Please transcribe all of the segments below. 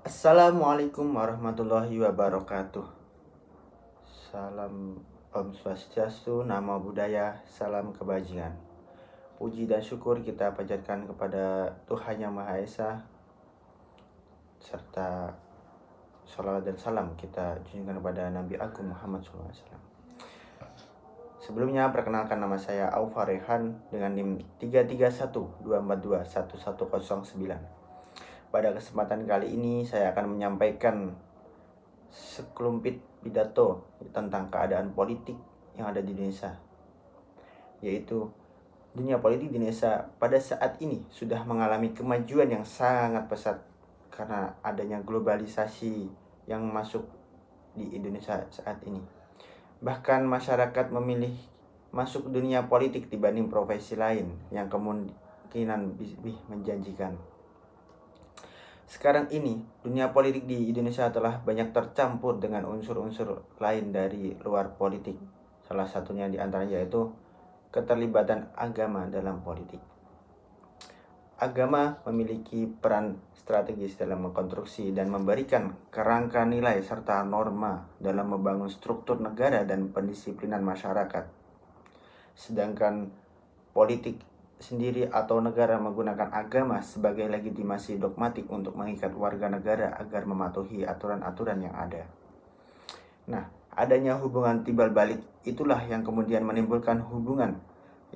Assalamualaikum warahmatullahi wabarakatuh. Salam Om Swastiastu, Namo Buddhaya, salam kebajikan. Puji dan syukur kita panjatkan kepada Tuhan Yang Maha Esa, serta salawat dan salam kita junjungkan kepada Nabi Agung Muhammad SAW. Sebelumnya perkenalkan, nama saya Aufa Rehan dengan NIM 331242110. Pada kesempatan kali ini saya akan menyampaikan sekelumpit pidato tentang keadaan politik yang ada di Indonesia, yaitu dunia politik di Indonesia pada saat ini sudah mengalami kemajuan yang sangat pesat karena adanya globalisasi yang masuk di Indonesia saat ini. Bahkan masyarakat memilih masuk dunia politik dibanding profesi lain yang kemungkinan lebih menjanjikan. Sekarang ini, dunia politik di Indonesia telah banyak tercampur dengan unsur-unsur lain dari luar politik. Salah satunya diantaranya yaitu keterlibatan agama dalam politik. Agama memiliki peran strategis dalam mengkonstruksi dan memberikan kerangka nilai serta norma dalam membangun struktur negara dan pendisiplinan masyarakat. Sedangkan politik sendiri atau negara menggunakan agama sebagai legitimasi dogmatik untuk mengikat warga negara agar mematuhi aturan-aturan yang ada. Nah, adanya hubungan timbal balik itulah yang kemudian menimbulkan hubungan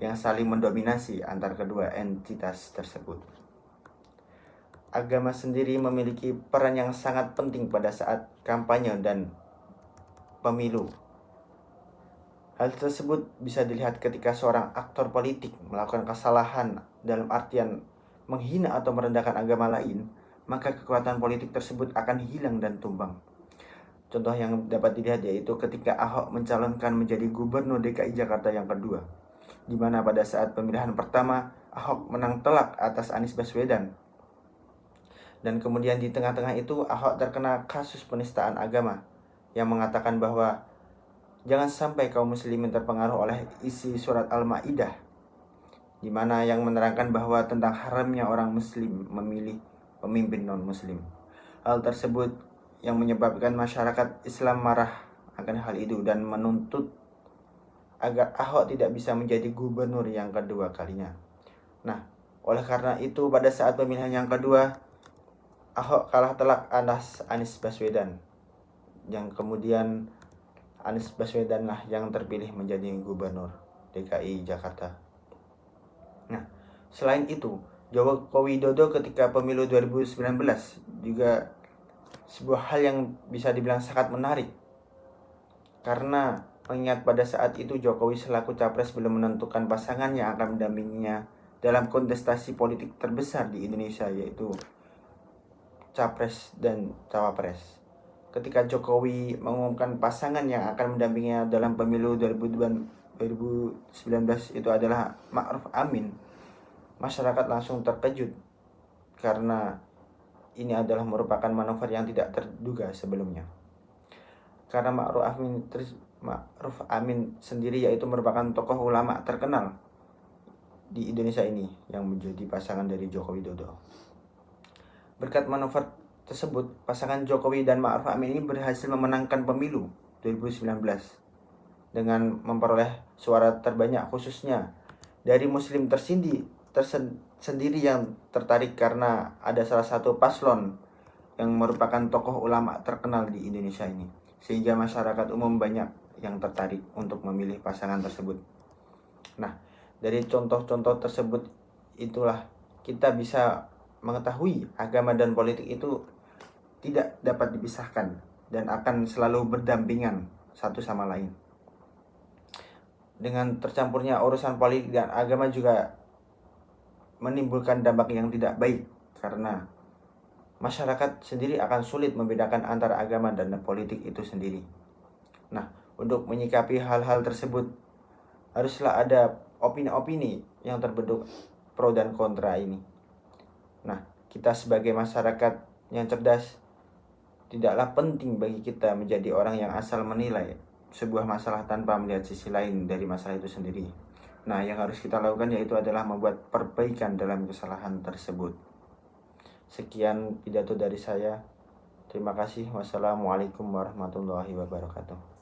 yang saling mendominasi antar kedua entitas tersebut. Agama sendiri memiliki peran yang sangat penting pada saat kampanye dan pemilu. Hal tersebut bisa dilihat ketika seorang aktor politik melakukan kesalahan dalam artian menghina atau merendahkan agama lain, maka kekuatan politik tersebut akan hilang dan tumbang. Contoh yang dapat dilihat yaitu ketika Ahok mencalonkan menjadi gubernur DKI Jakarta yang kedua, di mana pada saat pemilihan pertama Ahok menang telak atas Anies Baswedan. Dan kemudian di tengah-tengah itu Ahok terkena kasus penistaan agama yang mengatakan bahwa jangan sampai kaum muslimin terpengaruh oleh isi surat Al-Maidah, di mana yang menerangkan bahwa tentang haramnya orang muslim memilih pemimpin non-muslim. Hal tersebut yang menyebabkan masyarakat Islam marah akan hal itu dan menuntut agar Ahok tidak bisa menjadi gubernur yang kedua kalinya. Nah, oleh karena itu pada saat pemilihan yang kedua, Ahok kalah telak atas Anies Baswedan, yang kemudian Anies Baswedan lah yang terpilih menjadi gubernur DKI Jakarta. Nah, selain itu, Joko Widodo ketika pemilu 2019 juga sebuah hal yang bisa dibilang sangat menarik. Karena mengingat pada saat itu Jokowi selaku capres belum menentukan pasangan yang akan mendampinginya dalam kontestasi politik terbesar di Indonesia, yaitu capres dan cawapres. Ketika Jokowi mengumumkan pasangan yang akan mendampinginya dalam pemilu 2019 itu adalah Ma'ruf Amin, masyarakat langsung terkejut karena ini adalah merupakan manuver yang tidak terduga sebelumnya. Karena Ma'ruf Amin sendiri yaitu merupakan tokoh ulama terkenal di Indonesia ini yang menjadi pasangan dari Joko Widodo. Berkat manuver tersebut, pasangan Jokowi dan Ma'ruf Amin ini berhasil memenangkan pemilu 2019 dengan memperoleh suara terbanyak, khususnya dari muslim tersendiri yang tertarik karena ada salah satu paslon yang merupakan tokoh ulama terkenal di Indonesia ini, sehingga masyarakat umum banyak yang tertarik untuk memilih pasangan tersebut. Nah, dari contoh-contoh tersebut itulah kita bisa mengetahui agama dan politik itu tidak dapat dipisahkan dan akan selalu berdampingan satu sama lain. Dengan tercampurnya urusan politik dan agama juga menimbulkan dampak yang tidak baik karena masyarakat sendiri akan sulit membedakan antara agama dan politik itu sendiri. Nah, untuk menyikapi hal-hal tersebut haruslah ada opini-opini yang terbentuk pro dan kontra ini. Nah, kita sebagai masyarakat yang cerdas, tidaklah penting bagi kita menjadi orang yang asal menilai sebuah masalah tanpa melihat sisi lain dari masalah itu sendiri. Nah, yang harus kita lakukan yaitu adalah membuat perbaikan dalam kesalahan tersebut. Sekian pidato dari saya. Terima kasih. Wassalamualaikum warahmatullahi wabarakatuh.